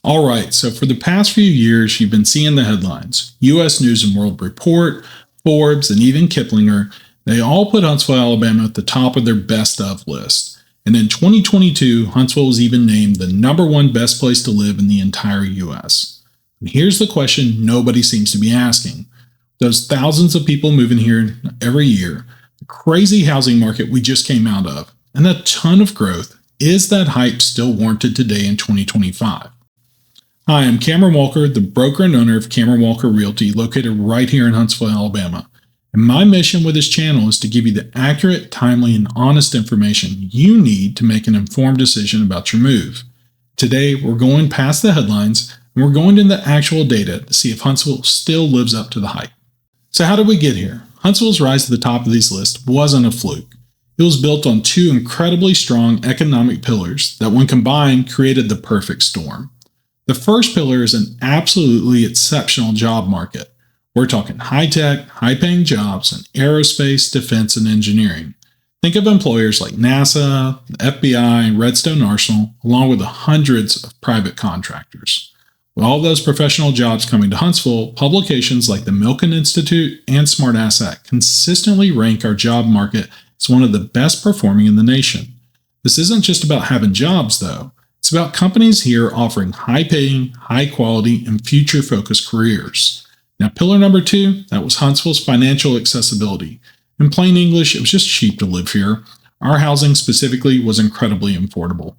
All right, so for the past few years, you've been seeing the headlines. U.S. News and World Report, Forbes, and even Kiplinger, they all put Huntsville, Alabama at the top of their best of list. And in 2022, Huntsville was even named the #1 best place to live in the entire U.S. And here's the question nobody seems to be asking. Those thousands of people moving here every year, the crazy housing market we just came out of, and a ton of growth, is that hype still warranted today in 2025? Hi, I'm Cameron Walker, the broker and owner of Cameron Walker Realty, located right here in Huntsville, Alabama. And my mission with this channel is to give you the accurate, timely, and honest information you need to make an informed decision about your move. Today, we're going past the headlines and we're going into the actual data to see if Huntsville still lives up to the hype. So how did we get here? Huntsville's rise to the top of these lists wasn't a fluke. It was built on two incredibly strong economic pillars that, when combined, created the perfect storm. The first pillar is an absolutely exceptional job market. We're talking high-tech, high-paying jobs in aerospace, defense, and engineering. Think of employers like NASA, the FBI, and Redstone Arsenal, along with the hundreds of private contractors. With all those professional jobs coming to Huntsville, publications like the Milken Institute and Smart Asset consistently rank our job market as one of the best performing in the nation. This isn't just about having jobs, though. It's about companies here offering high-paying, high-quality, and future-focused careers. Now, pillar number 2, that was Huntsville's financial accessibility. In plain English, it was just cheap to live here. Our housing specifically was incredibly affordable.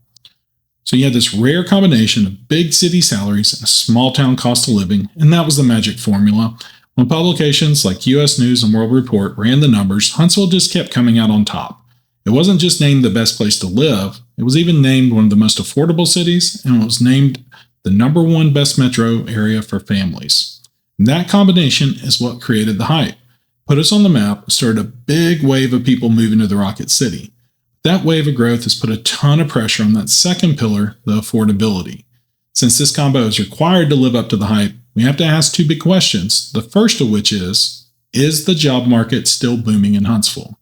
So you had this rare combination of big city salaries and a small-town cost of living, and that was the magic formula. When publications like U.S. News and World Report ran the numbers, Huntsville just kept coming out on top. It wasn't just named the best place to live, it was even named one of the most affordable cities, and it was named the #1 best metro area for families. And that combination is what created the hype, put us on the map, and started a big wave of people moving to the Rocket City. That wave of growth has put a ton of pressure on that second pillar, the affordability. Since this combo is required to live up to the hype, we have to ask two big questions, the first of which is the job market still booming in Huntsville?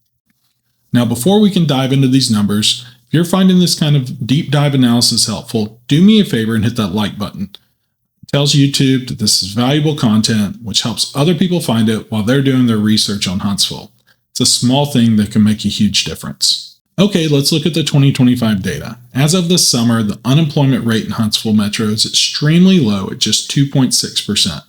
Now, before we can dive into these numbers, if you're finding this kind of deep dive analysis helpful, do me a favor and hit that like button. It tells YouTube that this is valuable content, which helps other people find it while they're doing their research on Huntsville. It's a small thing that can make a huge difference. Okay, let's look at the 2025 data. As of this summer, the unemployment rate in Huntsville Metro is extremely low at just 2.6%,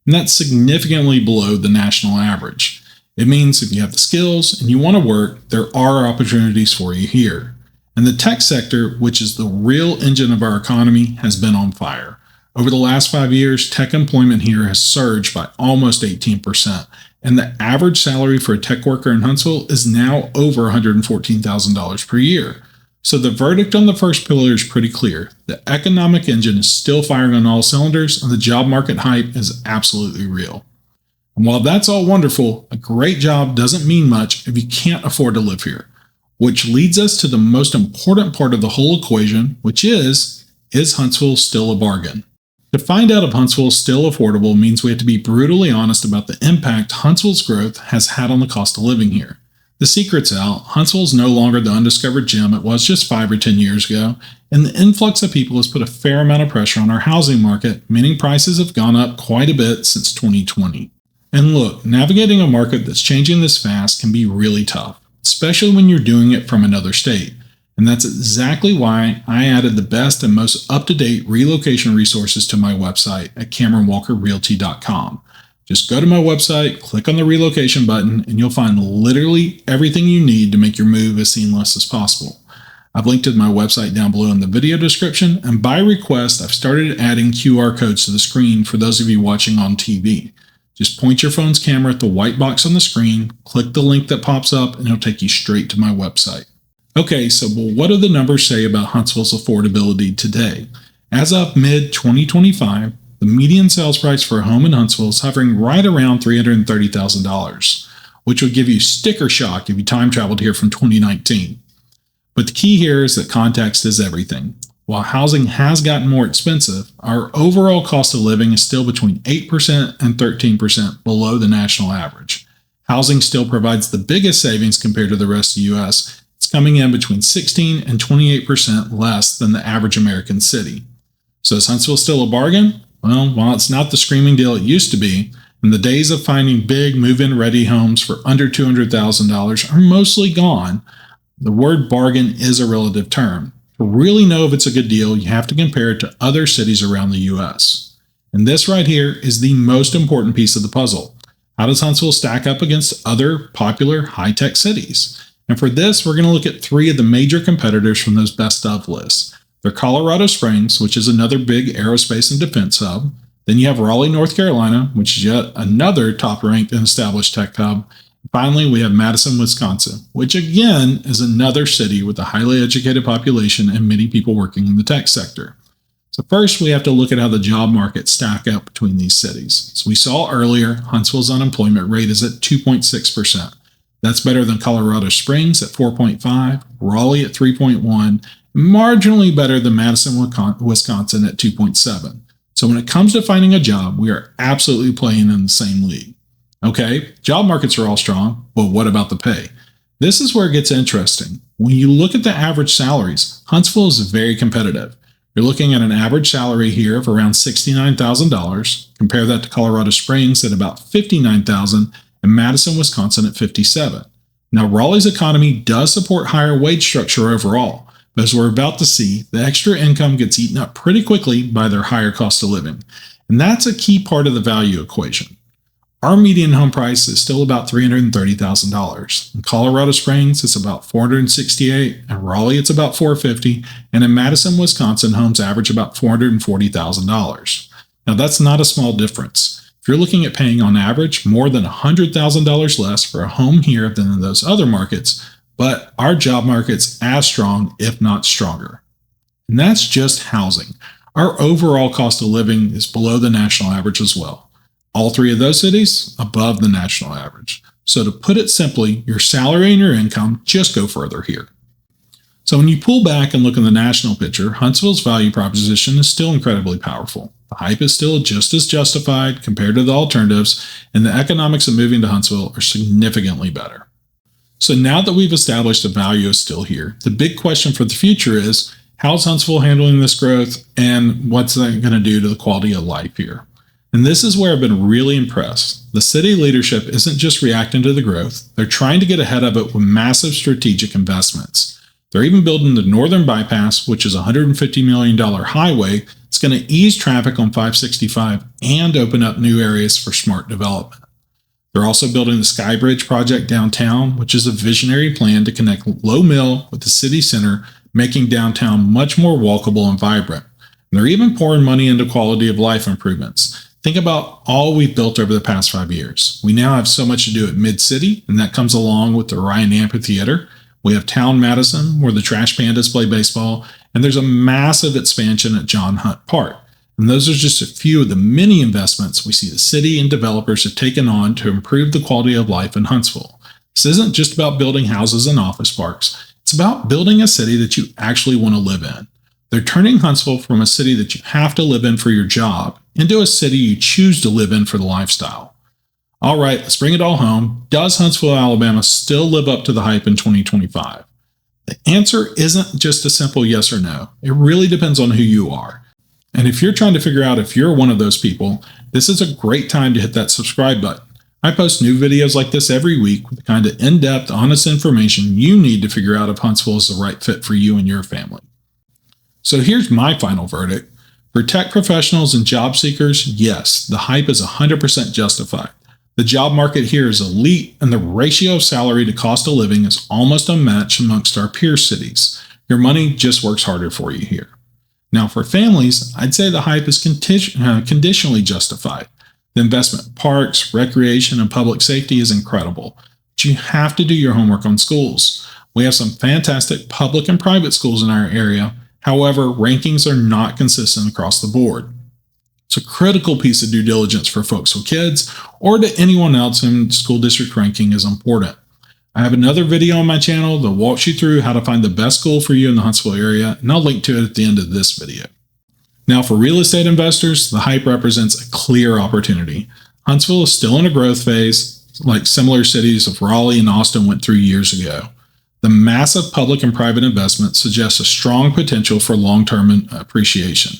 and that's significantly below the national average. It means if you have the skills and you want to work, there are opportunities for you here. And the tech sector, which is the real engine of our economy, has been on fire. Over the last 5 years, tech employment here has surged by almost 18%, and the average salary for a tech worker in Huntsville is now over $114,000 per year. So the verdict on the first pillar is pretty clear. The economic engine is still firing on all cylinders, and the job market hype is absolutely real. And while that's all wonderful, a great job doesn't mean much if you can't afford to live here. Which leads us to the most important part of the whole equation, which is Huntsville still a bargain? To find out if Huntsville is still affordable means we have to be brutally honest about the impact Huntsville's growth has had on the cost of living here. The secret's out, Huntsville is no longer the undiscovered gem it was just 5 or 10 years ago, and the influx of people has put a fair amount of pressure on our housing market, meaning prices have gone up quite a bit since 2020. And look, navigating a market that's changing this fast can be really tough, especially when you're doing it from another state. And that's exactly why I added the best and most up-to-date relocation resources to my website at CameronWalkerRealty.com. Just go to my website, click on the relocation button, and you'll find literally everything you need to make your move as seamless as possible. I've linked to my website down below in the video description, and by request, I've started adding QR codes to the screen for those of you watching on TV. Just point your phone's camera at the white box on the screen, click the link that pops up, and it'll take you straight to my website. Okay, so what do the numbers say about Huntsville's affordability today? As of mid-2025, the median sales price for a home in Huntsville is hovering right around $330,000, which would give you sticker shock if you time traveled here from 2019. But the key here is that context is everything. While housing has gotten more expensive, our overall cost of living is still between 8% and 13% below the national average. Housing still provides the biggest savings compared to the rest of the U.S. It's coming in between 16 and 28% less than the average American city. So is Huntsville still a bargain? Well, while it's not the screaming deal it used to be, and the days of finding big move-in ready homes for under $200,000 are mostly gone, the word bargain is a relative term. To really know if it's a good deal, you have to compare it to other cities around the U.S. And this right here is the most important piece of the puzzle. How does Huntsville stack up against other popular high-tech cities? And for this, we're going to look at 3 of the major competitors from those best of lists. They're Colorado Springs, which is another big aerospace and defense hub. Then you have Raleigh, North Carolina, which is yet another top-ranked and established tech hub. Finally, we have Madison, Wisconsin, which again is another city with a highly educated population and many people working in the tech sector. So first, we have to look at how the job market stack up between these cities. As we saw earlier, Huntsville's unemployment rate is at 2.6%. That's better than Colorado Springs at 4.5, Raleigh at 3.1, marginally better than Madison, Wisconsin at 2.7. So when it comes to finding a job, we are absolutely playing in the same league. Okay, job markets are all strong, but what about the pay? This is where it gets interesting. When you look at the average salaries, Huntsville is very competitive. You're looking at an average salary here of around $69,000. Compare that to Colorado Springs at about $59,000 and Madison, Wisconsin at $57,000. Now, Raleigh's economy does support higher wage structure overall, but as we're about to see, the extra income gets eaten up pretty quickly by their higher cost of living. And that's a key part of the value equation. Our median home price is still about $330,000. In Colorado Springs, it's about $468,000. In Raleigh, it's about $450,000. And in Madison, Wisconsin, homes average about $440,000. Now, that's not a small difference. If you're looking at paying on average more than $100,000 less for a home here than in those other markets, but our job market's as strong, if not stronger. And that's just housing. Our overall cost of living is below the national average as well. All 3 of those cities above the national average. So to put it simply, your salary and your income just go further here. So when you pull back and look in the national picture, Huntsville's value proposition is still incredibly powerful. The hype is still just as justified compared to the alternatives, and the economics of moving to Huntsville are significantly better. So now that we've established the value is still here, the big question for the future is, how's Huntsville handling this growth, and what's that going to do to the quality of life here? And this is where I've been really impressed. The city leadership isn't just reacting to the growth, they're trying to get ahead of it with massive strategic investments. They're even building the Northern Bypass, which is a $150 million highway. It's going to ease traffic on 565 and open up new areas for smart development. They're also building the Sky Bridge project downtown, which is a visionary plan to connect Low Mill with the city center, making downtown much more walkable and vibrant. And they're even pouring money into quality of life improvements. Think about all we've built over the past 5 years. We now have so much to do at Mid-City, and that comes along with the Ryan Amphitheater. We have Town Madison, where the Trash Pandas play baseball, and there's a massive expansion at John Hunt Park. And those are just a few of the many investments we see the city and developers have taken on to improve the quality of life in Huntsville. This isn't just about building houses and office parks. It's about building a city that you actually want to live in. They're turning Huntsville from a city that you have to live in for your job into a city you choose to live in for the lifestyle. All right, let's bring it all home. Does Huntsville, Alabama still live up to the hype in 2025? The answer isn't just a simple yes or no. It really depends on who you are. And if you're trying to figure out if you're one of those people, this is a great time to hit that subscribe button. I post new videos like this every week with the kind of in-depth, honest information you need to figure out if Huntsville is the right fit for you and your family. So here's my final verdict. For tech professionals and job seekers, yes, the hype is 100% justified. The job market here is elite, and the ratio of salary to cost of living is almost unmatched amongst our peer cities. Your money just works harder for you here. Now for families, I'd say the hype is conditionally justified. The investment in parks, recreation, and public safety is incredible, but you have to do your homework on schools. We have some fantastic public and private schools in our area. However, rankings are not consistent across the board. It's a critical piece of due diligence for folks with kids or to anyone else whom school district ranking is important. I have another video on my channel that walks you through how to find the best school for you in the Huntsville area, and I'll link to it at the end of this video. Now for real estate investors, the hype represents a clear opportunity. Huntsville is still in a growth phase, like similar cities of Raleigh and Austin went through years ago. The massive public and private investment suggests a strong potential for long-term appreciation.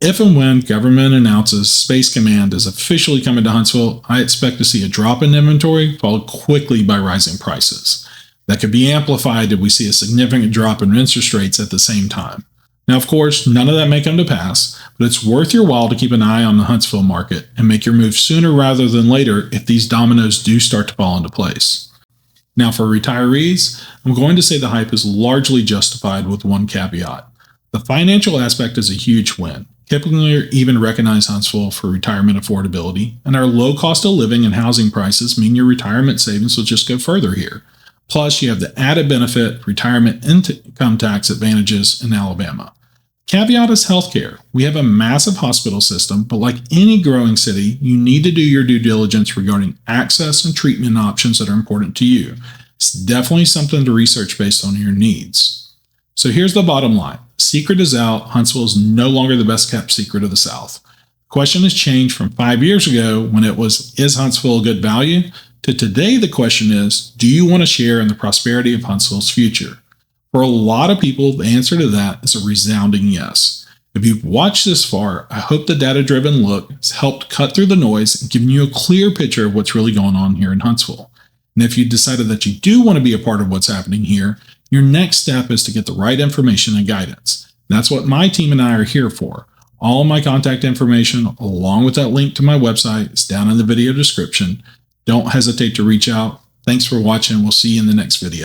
If and when government announces Space Command is officially coming to Huntsville, I expect to see a drop in inventory followed quickly by rising prices. That could be amplified if we see a significant drop in interest rates at the same time. Now, of course, none of that may come to pass, but it's worth your while to keep an eye on the Huntsville market and make your move sooner rather than later if these dominoes do start to fall into place. Now, for retirees, I'm going to say the hype is largely justified with one caveat. The financial aspect is a huge win. Kiplinger even recognized Huntsville for retirement affordability, and our low cost of living and housing prices mean your retirement savings will just go further here. Plus, you have the added benefit retirement income tax advantages in Alabama. Caveat is healthcare. We have a massive hospital system, but like any growing city, you need to do your due diligence regarding access and treatment options that are important to you. It's definitely something to research based on your needs. So here's the bottom line. Secret is out. Huntsville is no longer the best kept secret of the South. The question has changed from 5 years ago when it was, is Huntsville a good value? To today, the question is, do you want to share in the prosperity of Huntsville's future? For a lot of people, the answer to that is a resounding yes. If you've watched this far, I hope the data-driven look has helped cut through the noise and given you a clear picture of what's really going on here in Huntsville. And if you decided that you do want to be a part of what's happening here, your next step is to get the right information and guidance. That's what my team and I are here for. All my contact information, along with that link to my website, is down in the video description. Don't hesitate to reach out. Thanks for watching. We'll see you in the next video.